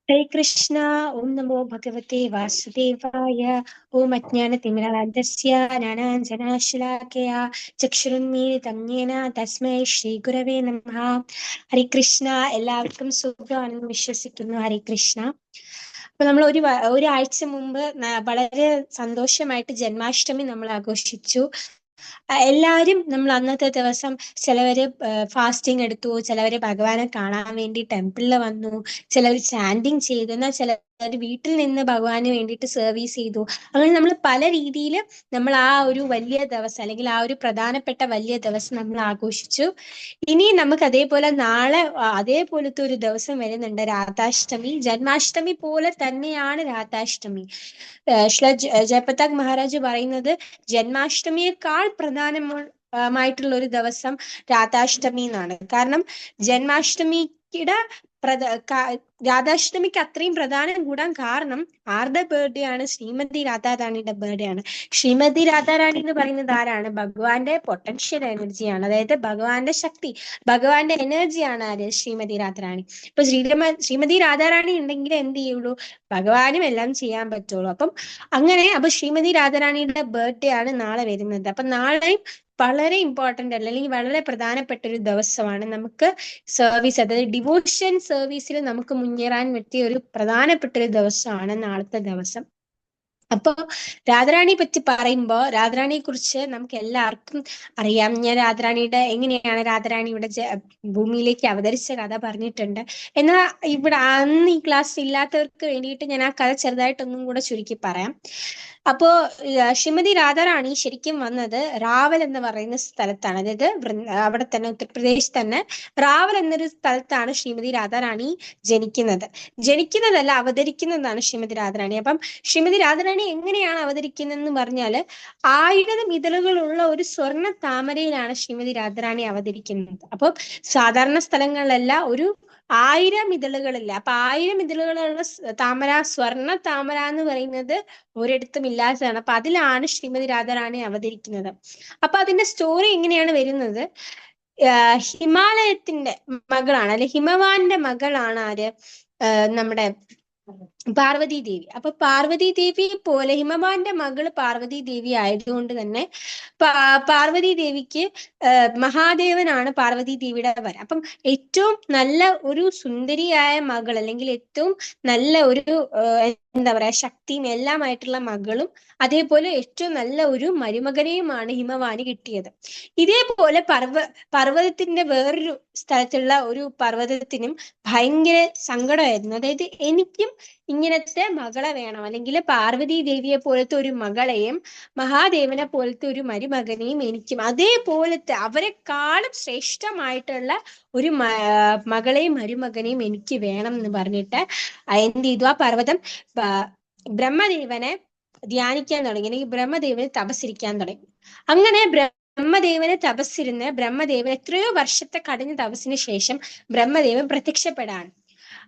हरे कृष्णा। ओम नमो भगवते वासुदेवाय। ओम अज्ञानतिमिरान्धस्य ज्ञानाञ्जनशलाकया चक्षुरुन्मीलितं येन तस्मै ശ്രീഗുരവേ നമഃ. ഹരേ കൃഷ്ണ. എല്ലാവർക്കും സുഖമാണെന്ന് വിശ്വസിക്കുന്നു. ഹരേ കൃഷ്ണ. അപ്പൊ നമ്മൾ ഒരാഴ്ച മുമ്പ് വളരെ സന്തോഷമായിട്ട് ജന്മാഷ്ടമി നമ്മൾ ആഘോഷിച്ചു. എല്ലാവരും നമ്മൾ അന്നത്തെ ദിവസം ചിലവര് ഫാസ്റ്റിംഗ് എടുത്തു, ചിലവര് ഭഗവാനെ കാണാൻ വേണ്ടി ടെമ്പിളിൽ വന്നു, ചിലവർ ചാൻഡിങ് ചെയ്തു, എന്നാൽ ചിലർ വീട്ടിൽ നിന്ന് ഭഗവാന് വേണ്ടിയിട്ട് സർവീസ് ചെയ്തു. അങ്ങനെ നമ്മൾ പല രീതിയിൽ നമ്മൾ ആ ഒരു വലിയ ദിവസം അല്ലെങ്കിൽ ആ ഒരു പ്രധാനപ്പെട്ട വലിയ ദിവസം നമ്മൾ ആഘോഷിച്ചു. ഇനി നമുക്ക് അതേപോലെ നാളെ അതേപോലത്തെ ഒരു ദിവസം വരുന്നുണ്ട്, രാധാഷ്ടമി. ജന്മാഷ്ടമി പോലെ തന്നെയാണ് രാധാഷ്ടമി. ജയപ്രതാക് മഹാരാജ് പറയുന്നത് ജന്മാഷ്ടമിയേക്കാൾ പ്രധാനമായിട്ടുള്ള ഒരു ദിവസം രാധാഷ്ടമി എന്നാണ്. കാരണം ജന്മാഷ്ടമിയുടെ രാധാഷ്ടമിക്ക് അത്രയും പ്രധാനം കൂടാൻ കാരണം ആരുടെ ബർത്ത്ഡേ ആണ്? ശ്രീമതി രാധാറാണിയുടെ ബർത്ത്ഡേ ആണ്. ശ്രീമതി രാധാറാണി എന്ന് പറയുന്നത് ആരാണ്? ഭഗവാന്റെ പൊട്ടൻഷ്യൽ എനർജിയാണ്, അതായത് ഭഗവാന്റെ ശക്തി, ഭഗവാന്റെ എനർജിയാണ് ആര്? ശ്രീമതി രാധാറാണി. ഇപ്പൊ ശ്രീമതി രാധാറാണി ഉണ്ടെങ്കിൽ എന്ത് ചെയ്യുള്ളൂ? ഭഗവാനും എല്ലാം ചെയ്യാൻ പറ്റുള്ളൂ. അപ്പൊ ശ്രീമതി രാധാറാണിയുടെ ബർത്ത്ഡേ ആണ് നാളെ വരുന്നത്. അപ്പൊ നാളെയും വളരെ ഇമ്പോർട്ടന്റ് അല്ലെങ്കിൽ വളരെ പ്രധാനപ്പെട്ട ഒരു ദിവസമാണ്. നമുക്ക് സർവീസ്, അതായത് ഡിവോഷൻ സർവീസിൽ നമുക്ക് മുന്നേറാൻ പറ്റിയ ഒരു പ്രധാനപ്പെട്ട ഒരു ദിവസമാണ് നാളത്തെ ദിവസം. അപ്പൊ രാധാറാണിയെ പറ്റി പറയുമ്പോ രാധാറാണിയെ കുറിച്ച് നമുക്ക് എല്ലാവർക്കും അറിയാം. ഞാൻ എങ്ങനെയാണ് രാധാറാണി ഇവിടെ ഭൂമിയിലേക്ക് അവതരിച്ച കഥ പറഞ്ഞിട്ടുണ്ട്. എന്നാൽ ഇവിടെ അന്ന് ഈ ക്ലാസ് ഇല്ലാത്തവർക്ക് വേണ്ടിയിട്ട് ഞാൻ ആ കഥ ചെറുതായിട്ടൊന്നും കൂടെ ചുരുക്കി പറയാം. അപ്പോ ശ്രീമതി രാധാറാണി ശരിക്കും വന്നത് റാവൽ എന്ന് പറയുന്ന സ്ഥലത്താണ്. അതായത് അവിടെ തന്നെ ഉത്തർപ്രദേശ് തന്നെ റാവൽ എന്നൊരു സ്ഥലത്താണ് ശ്രീമതി രാധാറാണി ജനിക്കുന്നതല്ല, അവതരിക്കുന്നതാണ് ശ്രീമതി രാധാറാണി. അപ്പം ശ്രീമതി രാധാറാണി എങ്ങനെയാണ് അവതരിക്കുന്നതെന്ന് പറഞ്ഞാല് 1000 ഇതളുകളുള്ള ഒരു സ്വർണ്ണ താമരയിലാണ് ശ്രീമതി രാധാറാണി അവതരിക്കുന്നത്. അപ്പൊ സാധാരണ സ്ഥലങ്ങളിലെല്ലാം ഒരു 1000 ഇതളുകളില്ല. അപ്പൊ 1000 ഇതളുകളുള്ള താമര, സ്വർണ്ണ താമര എന്ന് പറയുന്നത് ഒരിടത്തും ഇല്ലാത്തതാണ്. അപ്പൊ അതിലാണ് ശ്രീമതി രാധാറാണി അവതരിക്കുന്നത്. അപ്പൊ അതിന്റെ സ്റ്റോറി എങ്ങനെയാണ് വരുന്നത്? ഹിമാലയത്തിന്റെ മകളാണ്, അല്ലെ ഹിമവാന്റെ മകളാണ് ആര്? നമ്മുടെ പാർവതി ദേവി. അപ്പൊ പാർവതി ദേവി പോലെ ഹിമവാന്റെ മകള് പാർവതി ദേവി ആയതുകൊണ്ട് തന്നെ പാർവതി ദേവിക്ക് മഹാദേവനാണ് പാർവതി ദേവിയുടെ വര. അപ്പം ഏറ്റവും നല്ല ഒരു സുന്ദരിയായ മകൾ, അല്ലെങ്കിൽ ഏറ്റവും നല്ല ഒരു എന്താ പറയാ ശക്തിയും എല്ലാമായിട്ടുള്ള മകളും അതേപോലെ ഏറ്റവും നല്ല ഒരു മരുമകനെയുമാണ് ഹിമവാന് കിട്ടിയത്. ഇതേപോലെ പർവ്വതത്തിന്റെ വേറൊരു സ്ഥലത്തുള്ള ഒരു പർവ്വതത്തിനും ഭയങ്കര സങ്കടമായിരുന്നു. അതായത് എനിക്കും ഇങ്ങനത്തെ മകളെ വേണം, അല്ലെങ്കിൽ പാർവതി ദേവിയെ പോലത്തെ ഒരു മകളെയും മഹാദേവനെ പോലത്തെ ഒരു മരുമകനെയും എനിക്കും അതേപോലത്തെ അവരെക്കാളും ശ്രേഷ്ഠമായിട്ടുള്ള ഒരു മകളെയും മരുമകനെയും എനിക്ക് വേണം എന്ന് പറഞ്ഞിട്ട് എന്ത് ചെയ്തു? ആ പർവ്വതം ബ്രഹ്മദേവനെ ധ്യാനിക്കാൻ തുടങ്ങി, അല്ലെങ്കിൽ ബ്രഹ്മദേവനെ തപസ്സിരിക്കാൻ തുടങ്ങി. അങ്ങനെ ബ്രഹ്മദേവനെ തപസ്സിരുന്ന് ബ്രഹ്മദേവൻ എത്രയോ വർഷത്തെ കഠിന തപസ്സിന് ശേഷം ബ്രഹ്മദേവൻ പ്രത്യക്ഷപ്പെടാണ്.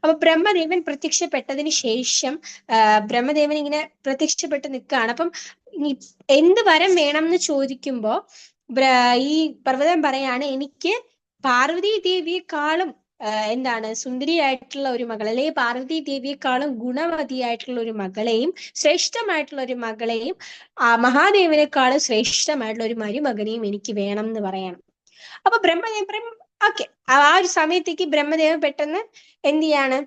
അപ്പൊ ബ്രഹ്മദേവൻ പ്രത്യക്ഷപ്പെട്ടതിന് ശേഷം ബ്രഹ്മദേവൻ ഇങ്ങനെ പ്രത്യക്ഷപ്പെട്ട് നിൽക്കുകയാണ്. അപ്പം എന്ത് വരം വേണം എന്ന് ചോദിക്കുമ്പോ ഈ പർവ്വതം പറയാണ്, എനിക്ക് പാർവതി ദേവിയെക്കാളും എന്താണ് സുന്ദരിയായിട്ടുള്ള ഒരു മകൾ, അല്ലെങ്കിൽ പാർവതി ദേവിയെക്കാളും ഗുണവതിയായിട്ടുള്ള ഒരു മകളെയും ശ്രേഷ്ഠമായിട്ടുള്ള ഒരു മകളെയും മഹാദേവനെക്കാളും ശ്രേഷ്ഠമായിട്ടുള്ള ഒരു മരുമകനെയും എനിക്ക് വേണം എന്ന് പറയണം. അപ്പൊ ബ്രഹ്മദേവൻ ഓക്കെ, ആ ഒരു സമയത്തേക്ക് ബ്രഹ്മദേവൻ പെട്ടെന്ന് എന്ത് ചെയ്യാണ്?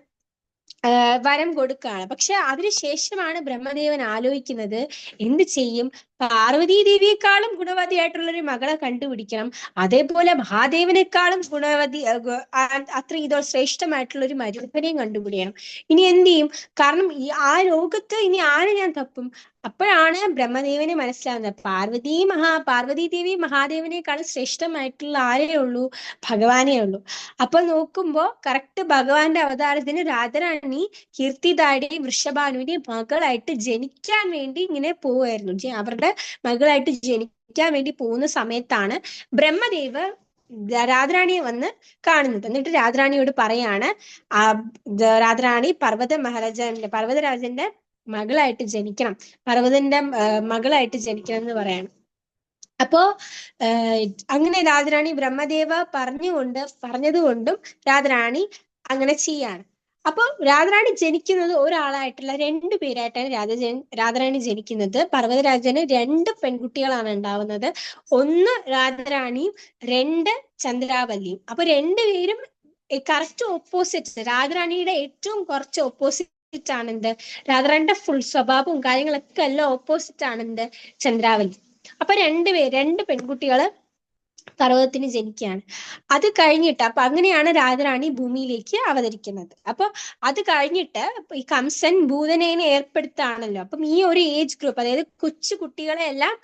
വരം കൊടുക്കുകയാണ്. പക്ഷെ അതിനുശേഷമാണ് ബ്രഹ്മദേവൻ ആലോചിക്കുന്നത്, എന്ത് ചെയ്യും? പാർവതി ദേവിയെക്കാളും ഗുണവതിയായിട്ടുള്ള ഒരു മകളെ കണ്ടുപിടിക്കണം, അതേപോലെ മഹാദേവനെക്കാളും അത്ര ഇതോ ശ്രേഷ്ഠമായിട്ടുള്ള ഒരു മരുമകനെയും കണ്ടുപിടിക്കണം. ഇനി എന്ത് ചെയ്യും? കാരണം ആ ലോകത്ത് ഇനി ആരെ ഞാൻ തപ്പും? അപ്പോഴാണ് ബ്രഹ്മദേവനെ മനസ്സിലാവുന്നത്, പാർവതി ദേവി മഹാദേവനേക്കാളും ശ്രേഷ്ഠമായിട്ടുള്ള ആരേ ഉള്ളൂ? ഭഗവാനേ ഉള്ളൂ. അപ്പൊ നോക്കുമ്പോ കറക്റ്റ് ഭഗവാന്റെ അവതാരത്തിന് രാധാറാണി കീർത്തിദായുടെയും വൃഷഭാനുവിന്റെയും മകളായിട്ട് ജനിക്കാൻ വേണ്ടി ഇങ്ങനെ പോവുമായിരുന്നു. അവരുടെ മകളായിട്ട് ജനിക്കാൻ വേണ്ടി പോകുന്ന സമയത്താണ് ബ്രഹ്മദേവ് രാധാറാണിയെ വന്ന് കാണുന്നത്. എന്നിട്ട് രാധാറാണിയോട് പറയാണ്, രാധാറാണി പർവ്വതരാജന്റെ മകളായിട്ട് ജനിക്കണം, പർവ്വതന്റെ മകളായിട്ട് ജനിക്കണം എന്ന് പറയാണ്. അപ്പോ അങ്ങനെ രാധാറാണി ബ്രഹ്മദേവ പറഞ്ഞതുകൊണ്ടും രാധാറാണി അങ്ങനെ ചെയ്യാണ്. അപ്പൊ രാധാറാണി ജനിക്കുന്നത് ഒരാളായിട്ടുള്ള 2 പേരായിട്ടാണ് രാധാറാണി ജനിക്കുന്നത്. പർവ്വതരാജന് 2 പെൺകുട്ടികളാണ് ഉണ്ടാവുന്നത്. ഒന്ന് രാധാറാണിയും 2 ചന്ദ്രാവല്ലിയും. അപ്പൊ 2 പേരും കറക്റ്റ് ഓപ്പോസിറ്റ്സ്. രാധാറാണിയുടെ ഏറ്റവും കുറച്ച് ഓപ്പോസിറ്റ് ആണ് എന്ത്, രാധാറാണിയുടെ ഫുൾ സ്വഭാവവും കാര്യങ്ങളൊക്കെ എല്ലാം ഓപ്പോസിറ്റ് ആണ് എന്ത്, ചന്ദ്രാവല്ലി. അപ്പൊ 2 പെൺകുട്ടികള് പർവ്വതത്തിന് ജനിക്കുകയാണ്. അത് കഴിഞ്ഞിട്ട് അപ്പൊ അങ്ങനെയാണ് രാധാറാണി ഭൂമിയിലേക്ക് അവതരിക്കുന്നത്. അപ്പൊ അത് കഴിഞ്ഞിട്ട് ഈ കംസൻ ഭൂതനേനെ ഏർപ്പെടുത്താണല്ലോ. അപ്പം ഈ ഒരു ഏജ് ഗ്രൂപ്പ്, അതായത് കൊച്ചു കുട്ടികളെ എല്ലാം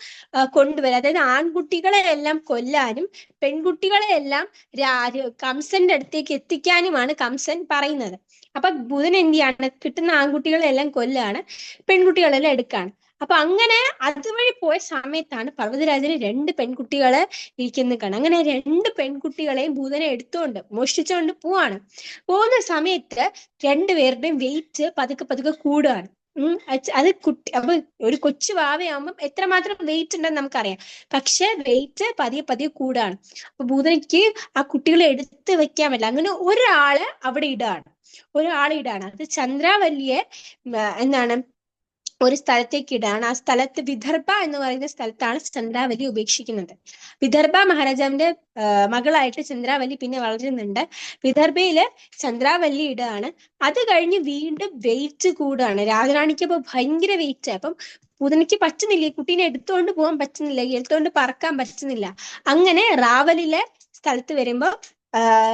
കൊണ്ടുവരും, അതായത് ആൺകുട്ടികളെ എല്ലാം കൊല്ലാനും പെൺകുട്ടികളെ എല്ലാം കംസന്റെ അടുത്തേക്ക് എത്തിക്കാനുമാണ് കംസൻ പറയുന്നത്. അപ്പൊ ബുധൻ എന്ത് ചെയ്യാണ്, കിട്ടുന്ന ആൺകുട്ടികളെ എല്ലാം കൊല്ലാണ്, പെൺകുട്ടികളെല്ലാം എടുക്കാണ്. അപ്പൊ അങ്ങനെ അതുവഴി പോയ സമയത്താണ് പർവ്വതരാജന് 2 പെൺകുട്ടികളെ ഇരിക്കുന്ന കാണാം. അങ്ങനെ 2 പെൺകുട്ടികളെയും ഭൂതനെ എടുത്തുകൊണ്ട് മോഷ്ടിച്ചുകൊണ്ട് പോകുന്ന സമയത്ത് 2 പേരുടെയും വെയിറ്റ് പതുക്കെ പതുക്കെ കൂടുകയാണ്. അത് അപ്പൊ ഒരു കൊച്ചു വാവയാകുമ്പോൾ എത്രമാത്രം വെയിറ്റ് ഉണ്ടെന്ന് നമുക്കറിയാം. പക്ഷെ വെയിറ്റ് പതിയെ പതിയെ കൂടാണ്. അപ്പൊ ഭൂതനയ്ക്ക് ആ കുട്ടികളെ എടുത്ത് വെക്കാൻ പറ്റില്ല. അങ്ങനെ ഒരാള് അവിടെ ഇടാണ്. അത് ചന്ദ്രാവല്ലിയെ എന്താണ് ഒരു സ്ഥലത്തേക്ക് ഇടാണ്. ആ സ്ഥലത്ത് വിദർഭ എന്ന് പറയുന്ന സ്ഥലത്താണ് ചന്ദ്രാവലി ഉപേക്ഷിക്കുന്നത്. വിദർഭ മഹാരാജാവിന്റെ മകളായിട്ട് ചന്ദ്രാവലി പിന്നെ വളരുന്നുണ്ട്. വിദർഭയില് ചന്ദ്രാവല്ലി ഇടാണ്. അത് കഴിഞ്ഞ് വീണ്ടും വെയിറ്റ് കൂടാണ്. രാജറാണിക്ക് അപ്പൊ ഭയങ്കര വെയിറ്റ്. അപ്പം പൂതനയ്ക്ക് പറ്റുന്നില്ല, ഈ കുട്ടീനെ എടുത്തുകൊണ്ട് പോകാൻ പറ്റുന്നില്ല, എടുത്തുകൊണ്ട് പറക്കാൻ പറ്റുന്നില്ല. അങ്ങനെ റാവലിലെ സ്ഥലത്ത് വരുമ്പോ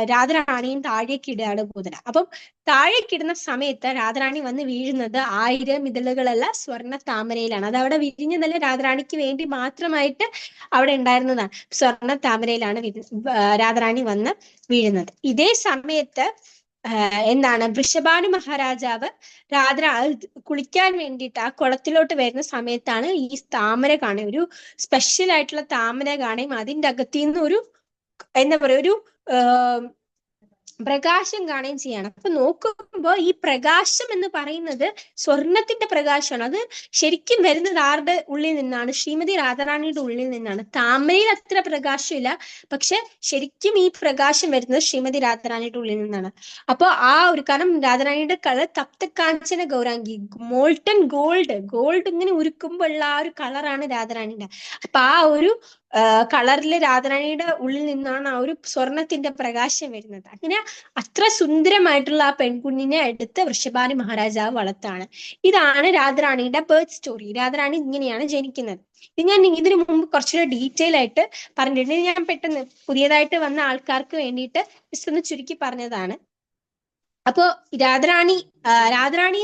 രാധാറാണിയും താഴേക്ക് ഇടുകയാണ് പൂതന. അപ്പം താഴേക്കിടുന്ന സമയത്ത് രാധാറാണി വന്ന് വീഴുന്നത് 1000 ഇതളുകളുള്ള സ്വർണ്ണ താമരയിലാണ്. അത് അവിടെ വിരിഞ്ഞതല്ല, രാധാറാണിക്ക് വേണ്ടി മാത്രമായിട്ട് അവിടെ ഉണ്ടായിരുന്നതാണ്. സ്വർണ്ണ താമരയിലാണ് രാധാറാണി വന്ന് വീഴുന്നത്. ഇതേ സമയത്ത് എന്താണ്, വൃഷഭാനു മഹാരാജാവ് കുളിക്കാൻ വേണ്ടിയിട്ട് ആ കുളത്തിലോട്ട് വരുന്ന സമയത്താണ് ഈ താമര കാണുക. ഒരു സ്പെഷ്യൽ ആയിട്ടുള്ള താമര കാണുകയും അതിൻ്റെ അകത്തുനിന്ന് ഒരു എന്താ പറയാ, ഒരു പ്രകാശം കാണുകയും ചെയ്യണം. അപ്പൊ നോക്കുമ്പോ ഈ പ്രകാശം എന്ന് പറയുന്നത് സ്വർണത്തിന്റെ പ്രകാശമാണ്. അത് ശരിക്കും വരുന്നത് ആരുടെ ഉള്ളിൽ നിന്നാണ്? ശ്രീമതി രാധാറാണിയുടെ ഉള്ളിൽ നിന്നാണ്. താമരയിൽ അത്ര പ്രകാശമില്ല, പക്ഷെ ശരിക്കും ഈ പ്രകാശം വരുന്നത് ശ്രീമതി രാധാറാണിയുടെ ഉള്ളിൽ നിന്നാണ്. അപ്പൊ ആ ഒരു, കാരണം രാധാറാണിയുടെ കളർ തപ്തകാഞ്ചന ഗൗരാംഗി, മോൾട്ടൺ ഗോൾഡ് ഇങ്ങനെ ഉരുക്കുമ്പോൾ ഉള്ള ആ ഒരു കളറാണ് രാധാറാണിയുടെ. അപ്പൊ ആ ഒരു കളറിലെ രാധാറാണിയുടെ ഉള്ളിൽ നിന്നാണ് ആ ഒരു സ്വർണത്തിന്റെ പ്രകാശം വരുന്നത്. അങ്ങനെ അത്ര സുന്ദരമായിട്ടുള്ള ആ പെൺകുഞ്ഞിനെ എടുത്ത് വൃഷഭാനു മഹാരാജാവ് വളർത്താണ്. ഇതാണ് രാധാറാണിയുടെ ബർത്ത് സ്റ്റോറി. രാധാറാണി ഇങ്ങനെയാണ് ജനിക്കുന്നത്. ഇത് ഞാൻ ഇതിനു മുമ്പ് കുറച്ചുകൂടെ ഡീറ്റെയിൽ ആയിട്ട് പറഞ്ഞിട്ടുണ്ട്. ഞാൻ പെട്ടെന്ന് പുതിയതായിട്ട് വന്ന ആൾക്കാർക്ക് വേണ്ടിയിട്ട് ജസ്റ്റ് ഒന്ന് ചുരുക്കി പറഞ്ഞതാണ്. അപ്പോ രാധാറാണി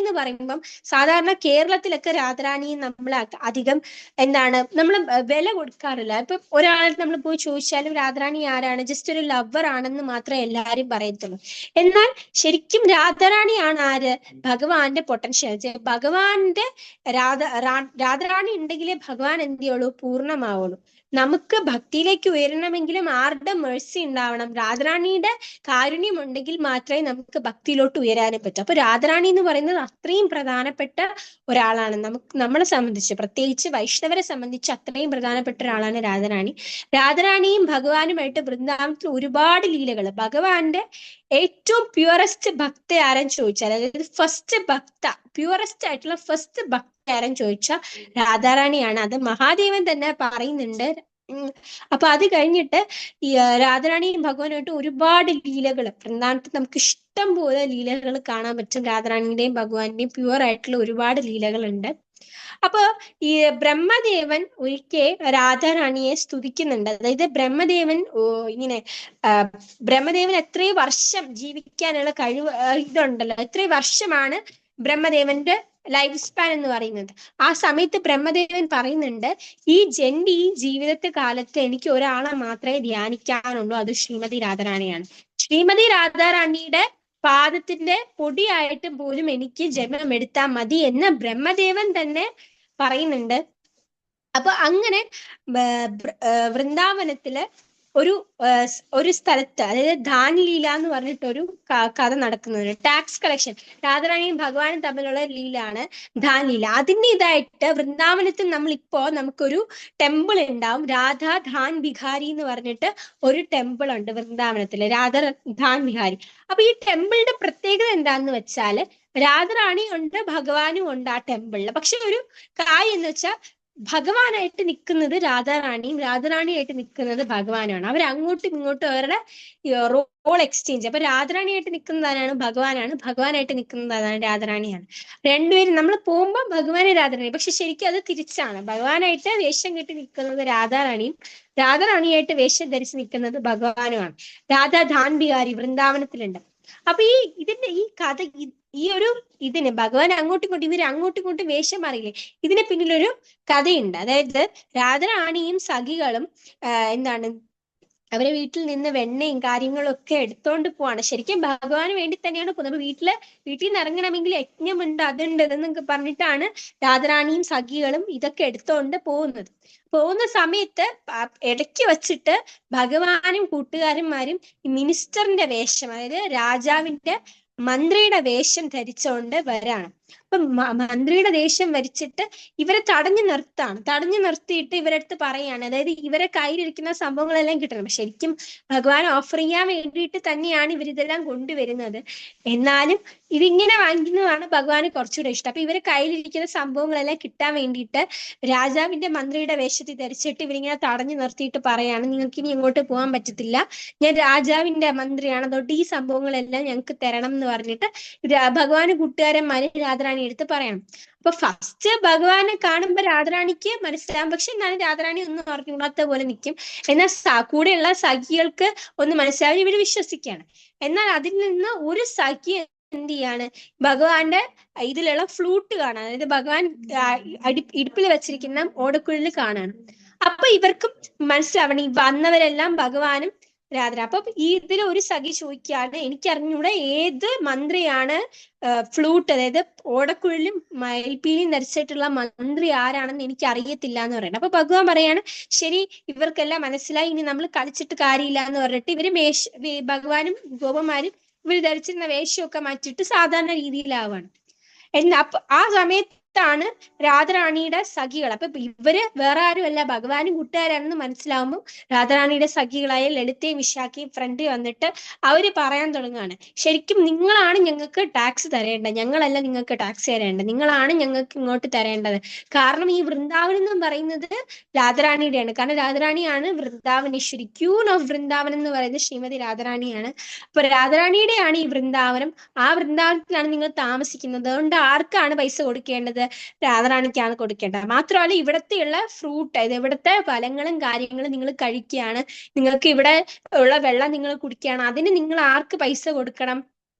എന്ന് പറയുമ്പം സാധാരണ കേരളത്തിലൊക്കെ രാധാറാണി നമ്മൾ അധികം എന്താണ് നമ്മൾ വില കൊടുക്കാറില്ല. ഇപ്പൊ ഒരാൾ നമ്മൾ പോയി ചോദിച്ചാലും രാധാറാണി ആരാണ്, ജസ്റ്റ് ഒരു ലവർ ആണെന്ന് മാത്രമേ എല്ലാരും പറയത്തുള്ളൂ. എന്നാൽ ശരിക്കും രാധാറാണിയാണ് ആര്, ഭഗവാന്റെ പൊട്ടൻഷ്യൽ. ഭഗവാന്റെ രാധാറാണി ഉണ്ടെങ്കിലേ ഭഗവാൻ എന്ത് ചെയ്യുള്ളൂ, പൂർണ്ണമാവുള്ളൂ. നമുക്ക് ഭക്തിയിലേക്ക് ഉയരണമെങ്കിലും ആരുടെ മെഴ്സി ഉണ്ടാവണം, രാധാറാണിയുടെ കാരുണ്യം ഉണ്ടെങ്കിൽ മാത്രമേ നമുക്ക് ഭക്തിയിലോട്ട് ഉയരാനും പറ്റൂ. അപ്പൊ രാധാറാണി എന്ന് പറയുന്നത് അത്രയും പ്രധാനപ്പെട്ട ഒരാളാണ്. നമ്മളെ സംബന്ധിച്ച്, പ്രത്യേകിച്ച് വൈഷ്ണവരെ സംബന്ധിച്ച് അത്രയും പ്രധാനപ്പെട്ട ഒരാളാണ് രാധാറാണി. രാധാറാണിയും ഭഗവാനുമായിട്ട് വൃന്ദാവനത്തിൽ ഒരുപാട് ലീലകൾ. ഭഗവാന്റെ ഏറ്റവും പ്യുവറസ്റ്റ് ഭക്ത ആരെന്ന് ചോദിച്ചാൽ, അതായത് ഫസ്റ്റ് ഭക്ത, പ്യുവറസ്റ്റ് ആയിട്ടുള്ള ഫസ്റ്റ് ഭക്ത ആരെന്ന് ചോദിച്ചാൽ രാധാറാണിയാണ്. അത് മഹാദേവൻ തന്നെ പറയുന്നുണ്ട്. അപ്പൊ അത് കഴിഞ്ഞിട്ട് ഈ രാധാറാണിയും ഭഗവാനുമായിട്ട് ഒരുപാട് ലീലകൾ വൃന്ദാവനത്തിൽ നമുക്ക് ഇഷ്ടം പോലെ ലീലകൾ കാണാൻ പറ്റും. രാധാറാണിയുടെയും ഭഗവാന്റെയും പ്യുവർ ആയിട്ടുള്ള ഒരുപാട് ലീലകളുണ്ട്. അപ്പൊ ഈ ബ്രഹ്മദേവൻ ഒരിക്കൽ രാധാറാണിയെ സ്തുതിക്കുന്നുണ്ട്. അതായത് ബ്രഹ്മദേവൻ ഇങ്ങനെ ബ്രഹ്മദേവൻ എത്രയും വർഷം ജീവിക്കാനുള്ള കഴിവ് ഇതുണ്ടല്ലോ, എത്രയും വർഷമാണ് ബ്രഹ്മദേവന്റെ ലൈഫ് സ്പാൻ എന്ന് പറയുന്നത്. ആ സമയത്ത് ബ്രഹ്മദേവൻ പറയുന്നുണ്ട്, ഈ ജീവിതത്തെ കാലത്ത് എനിക്ക് ഒരാളെ മാത്രമേ ധ്യാനിക്കാനുള്ളൂ, അത് ശ്രീമതി രാധാറാണിയാണ്. ശ്രീമതി രാധാറാണിയുടെ പാദത്തിന്റെ പൊടിയായിട്ട് പോലും എനിക്ക് ജന്മം എടുത്താൽ മതി എന്ന് ബ്രഹ്മദേവൻ തന്നെ പറയുന്നുണ്ട്. അപ്പൊ അങ്ങനെ വൃന്ദാവനത്തില് ഒരു ഒരു സ്ഥലത്ത്, അതായത് ധാൻലീല എന്ന് പറഞ്ഞിട്ടൊരു കഥ നടക്കുന്നത്, ടാക്സ് കളക്ഷൻ. രാധാറാണിയും ഭഗവാനും തമ്മിലുള്ള ലീലാണ് ധാൻലീല. അതിന്റെ ഇതായിട്ട് വൃന്ദാവനത്തിൽ നമുക്കൊരു ടെമ്പിൾ ഉണ്ടാവും, രാധാ ധാൻ ബിഹാരി എന്ന് പറഞ്ഞിട്ട് ഒരു ടെമ്പിൾ ഉണ്ട് വൃന്ദാവനത്തില്, രാധാ ധാൻ ബിഹാരി. അപ്പൊ ഈ ടെമ്പിളിന്റെ പ്രത്യേകത എന്താന്ന് വെച്ചാല് രാധാറാണി ഉണ്ട്, ഭഗവാനും ഉണ്ട് ആ ടെമ്പിളില്. പക്ഷെ ഒരു കാര്യം എന്ന് വെച്ചാൽ ഭഗവാനായിട്ട് നിൽക്കുന്നത് രാധാറാണിയും, രാധാറാണിയായിട്ട് നിൽക്കുന്നത് ഭഗവാനുമാണ്. അവർ അങ്ങോട്ടും ഇങ്ങോട്ടും അവരുടെ റോൾ എക്സ്ചേഞ്ച്. അപ്പൊ രാധാറാണിയായിട്ട് നിൽക്കുന്നതാണ് ഭഗവാനാണ്, ഭഗവാനായിട്ട് നിൽക്കുന്നതാണ് രാധാറാണിയാണ്. രണ്ടുപേരും നമ്മൾ പോകുമ്പോൾ ഭഗവാനെ രാധാറാണി, പക്ഷെ ശരിക്കും അത് തിരിച്ചാണ്. ഭഗവാനായിട്ട് വേഷം കെട്ടി നിൽക്കുന്നത് രാധാറാണിയും, രാധാറാണിയായിട്ട് വേഷം ധരിച്ച് നിൽക്കുന്നത് ഭഗവാനുമാണ്. രാധാ ധാൻ ബിഹാരി വൃന്ദാവനത്തിലുണ്ട്. അപ്പൊ ഇതിന്റെ ഈ കഥ, ഈ ഒരു ഇതിന് ഭഗവാൻ ഇവര് അങ്ങോട്ടും ഇങ്ങോട്ടും വേഷം മാറിയില്ലേ, ഇതിന് പിന്നിലൊരു കഥയുണ്ട്. അതായത് രാധാറാണിയും സഖികളും എന്താണ് അവരെ വീട്ടിൽ നിന്ന് വെണ്ണയും കാര്യങ്ങളും ഒക്കെ എടുത്തോണ്ട് പോവാണ്. ശരിക്കും ഭഗവാന് വേണ്ടി തന്നെയാണ് പോകുന്നത്. വീട്ടിൽ നിന്ന് ഇറങ്ങണമെങ്കിൽ യജ്ഞമുണ്ട്, അതുണ്ട് എന്നൊക്കെ പറഞ്ഞിട്ടാണ് രാധാറാണിയും സഖികളും ഇതൊക്കെ എടുത്തോണ്ട് പോകുന്ന സമയത്ത് ഇടയ്ക്ക് വച്ചിട്ട് ഭഗവാനും കൂട്ടുകാരന്മാരും മിനിസ്റ്ററിന്റെ വേഷം, അതായത് രാജാവിന്റെ മന്ത്രിയുടെ വേഷം ധരിച്ചുകൊണ്ട് വരാണ്. അപ്പൊ മന്ത്രിയുടെ വേഷം വരിച്ചിട്ട് ഇവരെ തടഞ്ഞു നിർത്തിയിട്ട് ഇവരെ അടുത്ത് പറയാണ്, അതായത് ഇവരെ കയ്യിലിരിക്കുന്ന സംഭവങ്ങളെല്ലാം കിട്ടണം. ശരിക്കും ഭഗവാൻ ഓഫർ ചെയ്യാൻ വേണ്ടിയിട്ട് തന്നെയാണ് ഇവരിതെല്ലാം കൊണ്ടുവരുന്നത്. എന്നാലും ഇതിങ്ങനെ വാങ്ങിക്കുന്നതാണ് ഭഗവാന് കുറച്ചുകൂടെ ഇഷ്ടം. അപ്പൊ ഇവരെ കയ്യിലിരിക്കുന്ന സംഭവങ്ങളെല്ലാം കിട്ടാൻ വേണ്ടിയിട്ട് രാജാവിന്റെ മന്ത്രിയുടെ വേഷത്തിൽ ധരിച്ചിട്ട് ഇവരിങ്ങനെ തടഞ്ഞു നിർത്തിയിട്ട് പറയാണ്, നിങ്ങൾക്ക് ഇനി ഇങ്ങോട്ട് പോകാൻ പറ്റത്തില്ല, ഞാൻ രാജാവിന്റെ മന്ത്രിയാണ്, അതുകൊണ്ട് ഈ സംഭവങ്ങളെല്ലാം ഞങ്ങൾക്ക് തരണം എന്ന് പറഞ്ഞിട്ട് ഭഗവാന് കൂട്ടുകാരന്മാര് രാധാറാണി എടുത്ത് പറയണം. അപ്പൊ ഫസ്റ്റ് ഭഗവാനെ കാണുമ്പോ രാധാറാണിക്ക് മനസ്സിലാവും, പക്ഷെ എന്നാലും രാധാറാണി ഒന്നും അറിഞ്ഞൂടാത്ത പോലെ നിൽക്കും. എന്നാൽ കൂടെയുള്ള സഖികൾക്ക് ഒന്ന് മനസ്സിലാവും, ഇവര് വിശ്വസിക്കുകയാണ്. എന്നാൽ അതിൽ നിന്ന് ഒരു സഖി എന്ത് ചെയ്യാണ്, ഭഗവാന്റെ ഇതിലുള്ള ഫ്ലൂട്ട് കാണാൻ, അതായത് ഭഗവാൻ ഇടുപ്പിൽ വെച്ചിരിക്കുന്ന ഓടക്കുഴലിൽ കാണാണ്. അപ്പൊ ഇവർക്കും മനസ്സിലാവണം ഈ വന്നവരെല്ലാം ഭഗവാനും രാധ. അപ്പൊ ഇതിൽ ഒരു സഖി ചോദിക്കുകയാണ്, എനിക്കറിഞ്ഞൂടെ ഏത് മന്ത്രിയാണ് ഫ്ലൂട്ട്, അതായത് ഓടക്കുഴലും മയിൽപ്പീലിയും ധരിച്ചിട്ടുള്ള മന്ത്രി ആരാണെന്ന് എനിക്ക് അറിയത്തില്ല എന്ന് പറയുന്നത്. അപ്പൊ ഭഗവാൻ പറയാണ്, ശരി ഇവർക്കെല്ലാം മനസ്സിലായി, ഇനി നമ്മൾ കളിച്ചിട്ട് കാര്യമില്ല എന്ന് പറഞ്ഞിട്ട് ഭഗവാനും ഗോപന്മാരും ഇവർ ധരിച്ചിരുന്ന വേഷമൊക്കെ മാറ്റിയിട്ട് സാധാരണ രീതിയിലാവാണ്. അപ്പൊ ആ സമയത്താണ് രാധാറാണിയുടെ സഖികൾ, അപ്പൊ ഇവര് വേറെ ആരുമല്ല ഭഗവാനും കൂട്ടുകാരാണെന്ന് മനസ്സിലാവുമ്പോൾ രാധാറാണിയുടെ സഖികളായ ലളിതയും വിശാഖയും ഫ്രണ്ടിൽ വന്നിട്ട് അവര് പറയാൻ തുടങ്ങുകയാണ്, ശരിക്കും നിങ്ങളാണ് ഞങ്ങൾക്ക് ടാക്സ് തരേണ്ടത്, ഞങ്ങളല്ല നിങ്ങൾക്ക് ടാക്സ് തരേണ്ടത്, നിങ്ങളാണ് ഞങ്ങൾക്ക് ഇങ്ങോട്ട് തരേണ്ടത്. കാരണം ഈ വൃന്ദാവനം എന്ന് പറയുന്നത് രാധാറാണിയുടെയാണ്. കാരണം രാധാറാണിയാണ് വൃന്ദാവനേശ്വരി, ക്യൂൻ ഓഫ് വൃന്ദാവനം എന്ന് പറയുന്നത് ശ്രീമതി രാധാറാണിയാണ്. അപ്പൊ രാധാറാണിയുടെയാണ് ഈ വൃന്ദാവനം. ആ വൃന്ദാവനത്തിലാണ് നിങ്ങൾ താമസിക്കുന്നത്. അതുകൊണ്ട് ആർക്കാണ് പൈസ കൊടുക്കേണ്ടത്? രാധാറാണിക്കാണ് കൊടുക്കേണ്ടത്. മാത്രമല്ല ഇവിടത്തെയുള്ള ഫ്രൂട്ട്, അതായത് ഇവിടുത്തെ ഫലങ്ങളും കാര്യങ്ങളും നിങ്ങൾ കഴിക്കുകയാണ്, നിങ്ങൾക്ക് ഇവിടെ ഉള്ള വെള്ളം നിങ്ങൾ കുടിക്കുകയാണ്, അതിന് നിങ്ങൾ ആർക്ക് പൈസ കൊടുക്കണം?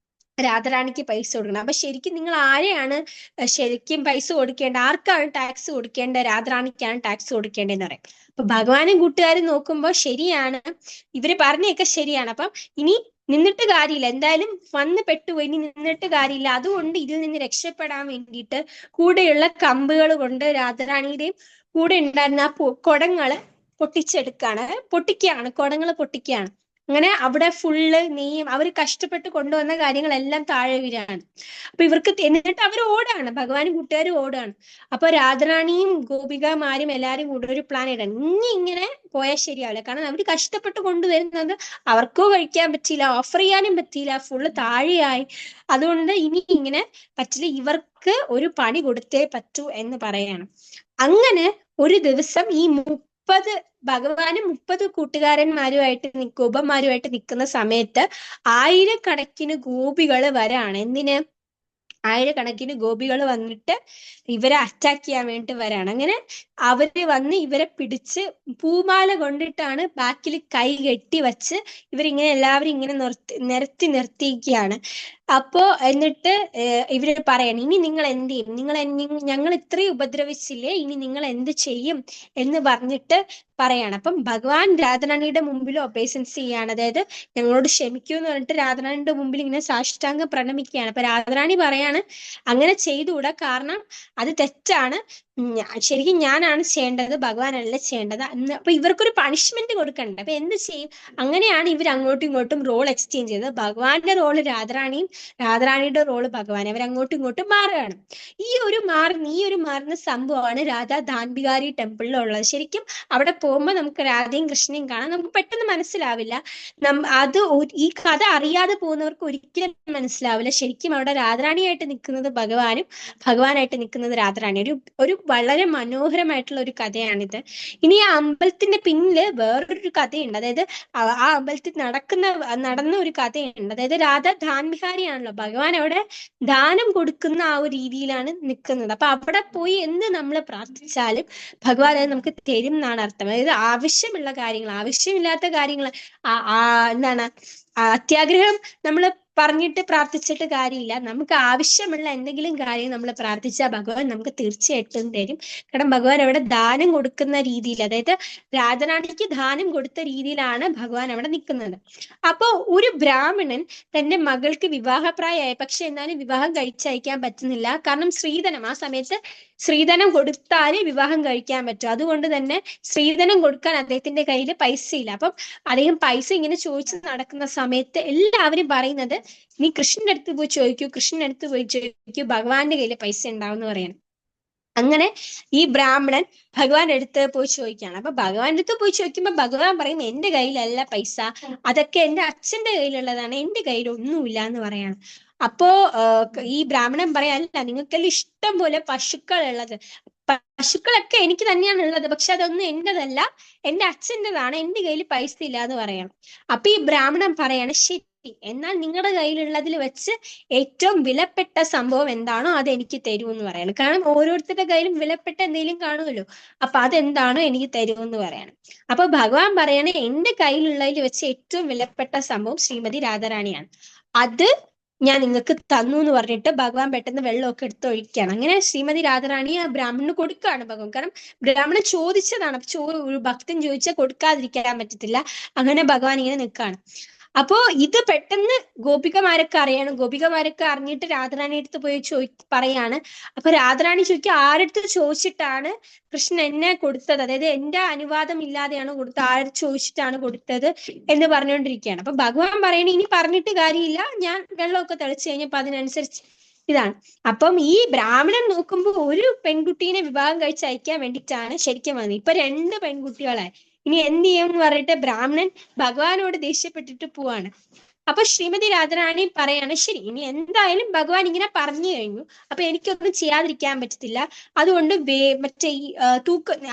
രാധാറാണിക്ക് പൈസ കൊടുക്കണം. അപ്പൊ ശരിക്കും നിങ്ങൾ ആരെയാണ് ശരിക്കും പൈസ കൊടുക്കേണ്ടത്? ആർക്കാണ് ടാക്സ് കൊടുക്കേണ്ടത്? രാധാറാണിക്കാണ് ടാക്സ് കൊടുക്കേണ്ടതെന്ന് പറയും. അപ്പൊ ഭഗവാനും കൂട്ടുകാരും നോക്കുമ്പോൾ ശരിയാണ്, ഇവര് പറഞ്ഞൊക്കെ ശരിയാണ്. അപ്പം ഇനി നിന്നിട്ട് കാര്യമില്ല, എന്തായാലും വന്ന് പെട്ടുപോയി, ഇനി നിന്നിട്ട് കാര്യമില്ല. അതുകൊണ്ട് ഇതിൽ നിന്ന് രക്ഷപ്പെടാൻ വേണ്ടിയിട്ട് കൂടെയുള്ള കമ്പുകൾ കൊണ്ട് രാധാറാണിയുടെയും കൂടെ ഉണ്ടായിരുന്ന ആ കുടങ്ങള് പൊട്ടിക്കുകയാണ്, കുടങ്ങൾ പൊട്ടിക്കുകയാണ്. അങ്ങനെ അവിടെ ഫുള്ള് നെയ്യും അവർ കഷ്ടപ്പെട്ട് കൊണ്ടുവന്ന കാര്യങ്ങളെല്ലാം താഴെ വീഴാണ്. അപ്പൊ ഇവർക്ക് എന്നിട്ട് അവർ ഓടാണ്, ഭഗവാനും കൂട്ടുകാരും ഓടാണ്. അപ്പൊ രാധാറാണിയും ഗോപികമാരും എല്ലാരും കൂടെ ഒരു പ്ലാൻ ഇടാണ്, ഇനി ഇങ്ങനെ പോയാൽ ശരിയാവില്ല. കാരണം അവർ കഷ്ടപ്പെട്ട് കൊണ്ടുവരുന്നത് അവർക്കോ കഴിക്കാൻ പറ്റിയില്ല, ഓഫർ ചെയ്യാനും പറ്റിയില്ല, ഫുള്ള് താഴെയായി. അതുകൊണ്ട് ഇനി ഇങ്ങനെ പറ്റില്ല, ഇവർക്ക് ഒരു പണി കൊടുത്തേ പറ്റൂ എന്ന് പറയാണ്. അങ്ങനെ ഒരു ദിവസം ഈ 30 കൂട്ടുകാരന്മാരുമായിട്ട് ഗോപന്മാരുമായിട്ട് നിൽക്കുന്ന സമയത്ത് ആയിരക്കണക്കിന് ഗോപികള് വരാണ്. എന്തിന്? ആയിരക്കണക്കിന് ഗോപികൾ വന്നിട്ട് ഇവരെ അറ്റാക്ക് ചെയ്യാൻ വേണ്ടി വരാണ്. അങ്ങനെ അവര് വന്ന് ഇവരെ പിടിച്ച് പൂമാല കൊണ്ടിട്ടാണ് ബാക്കിൽ കൈ കെട്ടി വച്ച് ഇവരിങ്ങനെ എല്ലാവരും ഇങ്ങനെ നിർത്തിയിരിക്കുകയാണ്. അപ്പോ എന്നിട്ട് ഇവര് പറയണം, ഇനി നിങ്ങൾ എന്ത് ചെയ്യും? ഞങ്ങൾ ഇത്രയും ഉപദ്രവിച്ചില്ലേ, ഇനി നിങ്ങൾ എന്ത് ചെയ്യും എന്ന് പറഞ്ഞിട്ട് പറയാണ്. അപ്പം ഭഗവാൻ രാധാറാണിയുടെ മുമ്പിൽ ഒബേസൻസ് ചെയ്യാണ്, അതായത് ഞങ്ങളോട് ക്ഷമിക്കൂ എന്ന് പറഞ്ഞിട്ട് രാധാറാണിയുടെ മുമ്പിൽ ഇങ്ങനെ സാഷ്ടാംഗം പ്രണമിക്കുകയാണ്. അപ്പൊ രാധാറാണി പറയാണ്, അങ്ങനെ ചെയ്തുകൂടാ, കാരണം അത് തെറ്റാണ്, ശരിക്കും ഞാനാണ് ചെയ്യേണ്ടത്, ഭഗവാനല്ല ചെയ്യേണ്ടത്. അപ്പൊ ഇവർക്കൊരു പണിഷ്മെന്റ് കൊടുക്കണ്ടേ, അപ്പൊ എന്ത് ചെയ്യും? അങ്ങനെയാണ് ഇവർ അങ്ങോട്ടും ഇങ്ങോട്ടും റോൾ എക്സ്ചേഞ്ച് ചെയ്തത്. ഭഗവാന്റെ റോള് രാധാറാണിയും, രാധാറാണിയുടെ റോള് ഭഗവാൻ, അവർ അങ്ങോട്ടും ഇങ്ങോട്ടും മാറുകയാണ്. ഈ ഒരു മാറുന്ന സംഭവമാണ് രാധാ ധാൻബിഹാരി ടെമ്പിളിലുള്ളത്. ശരിക്കും അവിടെ പോകുമ്പോൾ നമുക്ക് രാധയും കൃഷ്ണനെയും കാണാൻ നമുക്ക് പെട്ടെന്ന് മനസ്സിലാവില്ല. ഈ കഥ അറിയാതെ പോകുന്നവർക്ക് ഒരിക്കലും മനസ്സിലാവില്ല. ശരിക്കും അവിടെ രാധാറാണിയായിട്ട് നിൽക്കുന്നത് ഭഗവാനും, ഭഗവാനായിട്ട് നിൽക്കുന്നത് രാധാറാണി. ഒരു വളരെ മനോഹരമായിട്ടുള്ള ഒരു കഥയാണിത്. ഇനി ആ അമ്പലത്തിന്റെ പിന്നില് വേറൊരു കഥയുണ്ട്. അതായത് ആ അമ്പലത്തിൽ നടന്ന ഒരു കഥയുണ്ട്. അതായത് രാധ ധാൻവിഹാരിയാണല്ലോ, ഭഗവാൻ അവിടെ ദാനം കൊടുക്കുന്ന ആ ഒരു രീതിയിലാണ് നിൽക്കുന്നത്. അപ്പൊ അവിടെ പോയി എന്ത് നമ്മൾ പ്രാർത്ഥിച്ചാലും ഭഗവാൻ അത് നമുക്ക് തരും എന്നാണ് അർത്ഥം. അതായത് ആവശ്യമുള്ള കാര്യങ്ങൾ, ആവശ്യമില്ലാത്ത കാര്യങ്ങൾ, എന്താണ് അത്യാഗ്രഹം നമ്മൾ പറഞ്ഞിട്ട് പ്രാർത്ഥിച്ചിട്ട് കാര്യമില്ല. നമുക്ക് ആവശ്യമുള്ള എന്തെങ്കിലും കാര്യം നമ്മൾ പ്രാർത്ഥിച്ചാൽ ഭഗവാൻ നമുക്ക് തീർച്ചയായിട്ടും തരും. കാരണം ഭഗവാൻ അവിടെ ദാനം കൊടുക്കുന്ന രീതിയിൽ, അതായത് രാധാറാണിക്ക് ദാനം കൊടുത്ത രീതിയിലാണ് ഭഗവാൻ അവിടെ നിൽക്കുന്നത്. അപ്പോ ഒരു ബ്രാഹ്മണൻ തന്റെ മകൾക്ക് വിവാഹപ്രായമായി, പക്ഷെ എന്നാലും വിവാഹം കഴിച്ചയക്കാൻ പറ്റുന്നില്ല. കാരണം സ്ത്രീധനം, ആ സമയത്ത് സ്ത്രീധനം കൊടുത്താലേ വിവാഹം കഴിക്കാൻ പറ്റും. അതുകൊണ്ട് തന്നെ സ്ത്രീധനം കൊടുക്കാൻ അദ്ദേഹത്തിന്റെ കയ്യിൽ പൈസ ഇല്ല. അപ്പം അദ്ദേഹം പൈസ ഇങ്ങനെ ചോദിച്ച് നടക്കുന്ന സമയത്ത് എല്ലാവരും പറയുന്നത്, നീ കൃഷ്ണന്റെ അടുത്ത് പോയി ചോദിക്കൂ, കൃഷ്ണന്റെ അടുത്ത് പോയി ചോദിക്കൂ, ഭഗവാന്റെ കയ്യിൽ പൈസ ഉണ്ടാവും എന്ന് പറയണം. അങ്ങനെ ഈ ബ്രാഹ്മണൻ ഭഗവാന്റെ അടുത്ത് പോയി ചോദിക്കുകയാണ്. അപ്പൊ ഭഗവാന്റെ അടുത്ത് പോയി ചോദിക്കുമ്പോ ഭഗവാൻ പറയും, എന്റെ കയ്യിലല്ല പൈസ, അതൊക്കെ എന്റെ അച്ഛന്റെ കയ്യിലുള്ളതാണ്, എന്റെ കയ്യിൽ ഒന്നുമില്ല എന്ന് പറയാണ്. അപ്പോ ഈ ബ്രാഹ്മണൻ പറയാ, അല്ല, നിങ്ങൾക്കെല്ലാം ഇഷ്ടം പോലെ പശുക്കൾ ഉള്ളത്, പശുക്കളൊക്കെ എനിക്ക് തന്നെയാണ് ഉള്ളത്, പക്ഷെ അതൊന്നും എന്റേതല്ല, എന്റെ അച്ഛൻ്റെതാണ്, എന്റെ കയ്യിൽ പൈസ ഇല്ല എന്ന് പറയണം. അപ്പൊ ഈ ബ്രാഹ്മണൻ പറയാണ്, ശരി, എന്നാൽ നിങ്ങളുടെ കയ്യിലുള്ളതിൽ വെച്ച് ഏറ്റവും വിലപ്പെട്ട സംഭവം എന്താണോ അത് എനിക്ക് തരൂ എന്ന് പറയണം. കാരണം ഓരോരുത്തരുടെ കയ്യിലും വിലപ്പെട്ട എന്തെങ്കിലും കാണുമല്ലോ, അപ്പൊ അതെന്താണോ എനിക്ക് തരൂ എന്ന് പറയണം. അപ്പൊ ഭഗവാൻ പറയണേ, എന്റെ കയ്യിലുള്ളതിൽ വെച്ച് ഏറ്റവും വിലപ്പെട്ട സംഭവം ശ്രീമതി രാധാറാണിയാണ്, അത് ഞാൻ നിങ്ങൾക്ക് തന്നു എന്ന് പറഞ്ഞിട്ട് ഭഗവാൻ പെട്ടെന്ന് വെള്ളമൊക്കെ എടുത്ത് ഒഴിക്കുകയാണ്. അങ്ങനെ ശ്രീമതി രാധാറാണി ആ ബ്രാഹ്മണന് കൊടുക്കുകയാണ് ഭഗവാൻ. കാരണം ബ്രാഹ്മണൻ ചോദിച്ചതാണ്, ഒരു ഭക്തൻ ചോദിച്ചാൽ കൊടുക്കാതിരിക്കാൻ പറ്റത്തില്ല. അങ്ങനെ ഭഗവാൻ ഇങ്ങനെ നിൽക്കുകയാണ്. അപ്പോ ഇത് പെട്ടെന്ന് ഗോപികമാരൊക്കെ അറിയണം. ഗോപികമാരൊക്കെ അറിഞ്ഞിട്ട് രാധാറാണി അടുത്ത് പോയി പറയാണ്. അപ്പൊ രാധാറാണി ചോദിക്കുക, ആരടുത്ത് ചോദിച്ചിട്ടാണ് കൃഷ്ണൻ എന്നെ കൊടുത്തത്, അതായത് എന്റെ അനുവാദം ഇല്ലാതെയാണ് കൊടുത്തത്, ആരടുത്ത് ചോദിച്ചിട്ടാണ് കൊടുത്തത് എന്ന് പറഞ്ഞുകൊണ്ടിരിക്കുകയാണ്. അപ്പൊ ഭഗവാൻ പറയണ, ഇനി പറഞ്ഞിട്ട് കാര്യമില്ല, ഞാൻ വെള്ളമൊക്കെ തെളിച്ചു കഴിഞ്ഞപ്പോ അതിനനുസരിച്ച് ഇതാണ്. അപ്പം ഈ ബ്രാഹ്മണൻ നോക്കുമ്പോൾ ഒരു പെൺകുട്ടീനെ വിവാഹം കഴിച്ച് അയക്കാൻ വേണ്ടിയിട്ടാണ് ശരിക്കും വന്നത്. ഇപ്പൊ 2 പെൺകുട്ടികളായി. ഇനി എന്ത് ചെയ്യും എന്ന് പറഞ്ഞിട്ട് ബ്രാഹ്മണൻ ഭഗവാനോട് ദേഷ്യപ്പെട്ടിട്ട് പോവാണ്. അപ്പൊ ശ്രീമതി രാധാറാണി പറയാണ്, ശരി, ഇനി എന്തായാലും ഭഗവാൻ ഇങ്ങനെ പറഞ്ഞു കഴിഞ്ഞു, അപ്പൊ എനിക്കൊന്നും ചെയ്യാതിരിക്കാൻ പറ്റത്തില്ല. അതുകൊണ്ട് മറ്റേ ഈ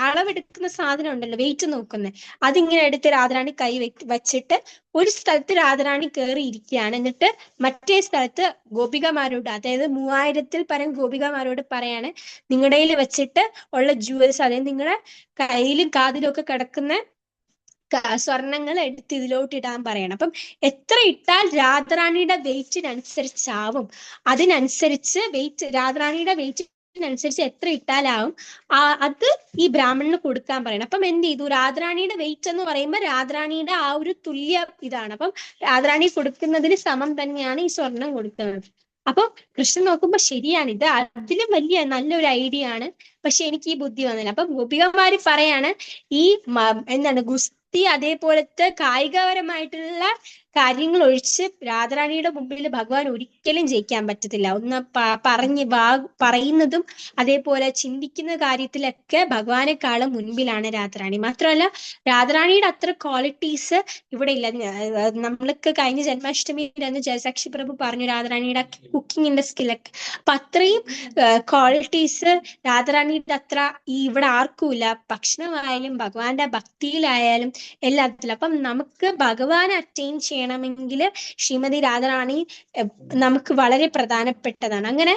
അളവെടുക്കുന്ന സാധനം ഉണ്ടല്ലോ, വെയിറ്റ് നോക്കുന്നത്, അതിങ്ങനെ എടുത്ത് രാധാറാണി കൈ വെച്ചിട്ട് ഒരു സ്ഥലത്ത് രാധാറാണി കയറി ഇരിക്കുകയാണ്. എന്നിട്ട് മറ്റേ സ്ഥലത്ത് ഗോപികമാരോട്, അതായത് 3000-ൽ പരം ഗോപികമാരോട് പറയാണ്, നിങ്ങളുടെ കയ്യിൽ വെച്ചിട്ട് ഉള്ള ജുവൽസ്, അതായത് നിങ്ങളുടെ കയ്യിലും കാതിലും ഒക്കെ കിടക്കുന്ന സ്വർണങ്ങൾ എടുത്ത് ഇതിലോട്ട് ഇടാൻ പറയണം. അപ്പം എത്ര ഇട്ടാൽ രാധാറാണിയുടെ വെയിറ്റിനനുസരിച്ചാവും, അതിനനുസരിച്ച് രാധാറാണിയുടെ വെയിറ്റിനനുസരിച്ച് എത്ര ഇട്ടാലാവും അത് ഈ ബ്രാഹ്മണന് കൊടുക്കാൻ പറയണം. അപ്പം എന്ത് ചെയ്തു, രാധാറാണിയുടെ വെയിറ്റ് എന്ന് പറയുമ്പോൾ രാധാറാണിയുടെ ആ ഒരു തുല്യ ഇതാണ്. അപ്പം രാധാറാണി കൊടുക്കുന്നതിന് സമം തന്നെയാണ് ഈ സ്വർണം കൊടുക്കുന്നത്. അപ്പൊ കൃഷ്ണൻ നോക്കുമ്പോ ശരിയാണ്, ഇത് അതിലും വലിയ നല്ലൊരു ഐഡിയ ആണ്, പക്ഷെ എനിക്ക് ഈ ബുദ്ധി വന്നില്ല. അപ്പൊ ഗോപികമാര് പറയാണ്, ഈ എന്താണ് അതേപോലത്തെ കായികപരമായിട്ടുള്ള കാര്യങ്ങൾ ഒഴിച്ച് രാധാറാണിയുടെ മുമ്പിൽ ഭഗവാൻ ഒരിക്കലും ജയിക്കാൻ പറ്റത്തില്ല. ഒന്ന് പറയുന്നതും അതേപോലെ ചിന്തിക്കുന്ന കാര്യത്തിലൊക്കെ ഭഗവാനെക്കാളും മുൻപിലാണ് രാധാറാണി. മാത്രമല്ല രാധാറാണിയുടെ അത്ര ക്വാളിറ്റീസ് ഇവിടെ ഇല്ല. നമ്മൾക്ക് കഴിഞ്ഞ ജന്മാഷ്ടമിയിൽ അന്ന് ജയസാക്ഷി പ്രഭു പറഞ്ഞു രാധാറാണിയുടെ കുക്കിങ്ങിന്റെ സ്കില്ലൊക്കെ, അപ്പൊ അത്രയും ക്വാളിറ്റീസ് രാധാറാണിയുടെ അത്ര ഇവിടെ ആർക്കും ഇല്ല. ഭക്ഷണമായാലും ഭഗവാന്റെ ഭക്തിയിലായാലും എല്ലാത്തിലും. അപ്പം നമുക്ക് ഭഗവാനെ അറ്റൈൻ ചെയ്യണമെങ്കിൽ ശ്രീമതി രാധാറാണി നമുക്ക് വളരെ പ്രധാനപ്പെട്ടതാണ്. അങ്ങനെ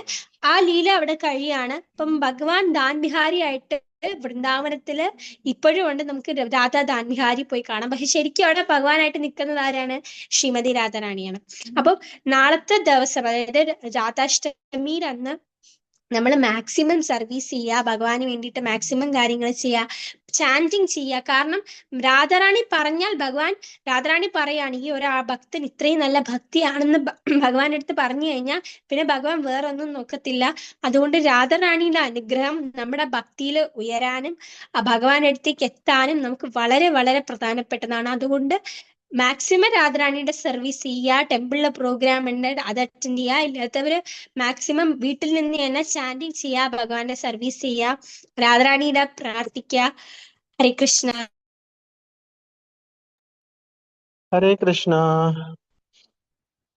ആ ലീല അവിടെ കഴിയാണ്. അപ്പം ഭഗവാൻ ദാൻവിഹാരി ആയിട്ട് വൃന്ദാവനത്തില് ഇപ്പോഴും ഉണ്ട്. നമുക്ക് രാധാ ദാൻവിഹാരി പോയി കാണാം. പക്ഷെ ശരിക്കും അവിടെ ഭഗവാനായിട്ട് നിൽക്കുന്നത് ആരാണ്? ശ്രീമതി രാധാറാണിയാണ്. അപ്പം നാളത്തെ ദിവസം, അതായത് രാധാഷ്ടമിയിൽ അന്ന് നമ്മൾ മാക്സിമം സർവീസ് ചെയ്യുക, ഭഗവാന് വേണ്ടിയിട്ട് മാക്സിമം കാര്യങ്ങൾ ചെയ്യുക, ചാൻറ്റിങ് ചെയ്യുക. കാരണം രാധാറാണി പറഞ്ഞാൽ രാധാറാണി പറയാണ് ഈ ഒരു ഭക്തൻ ഇത്രയും നല്ല ഭക്തിയാണെന്ന് ഭഗവാന്റെ അടുത്ത് പറഞ്ഞു കഴിഞ്ഞാൽ പിന്നെ ഭഗവാൻ വേറൊന്നും നോക്കത്തില്ല. അതുകൊണ്ട് രാധാറാണിയുടെ അനുഗ്രഹം നമ്മുടെ ഭക്തിയിൽ ഉയരാനും ഭഗവാന്റെ അടുത്തേക്ക് എത്താനും നമുക്ക് വളരെ വളരെ പ്രധാനപ്പെട്ടതാണ്. അതുകൊണ്ട് മാക്സിമം രാധാറാണിയുടെ സർവീസ് ചെയ്യുക, ടെമ്പിളിലെ പ്രോഗ്രാം ഉണ്ട് അത് അറ്റൻഡ് ചെയ്യുക. ഇല്ലാത്തവര് മാക്സിമം വീട്ടിൽ നിന്ന് തന്നെ ചാൻറ്റിങ് ചെയ്യുക, ഭഗവാന്റെ സർവീസ് ചെയ്യുക, രാധാറാണിയുടെ പ്രാർത്ഥിക്കുക. ഹരേ കൃഷ്ണ. ഹരേ കൃഷ്ണ.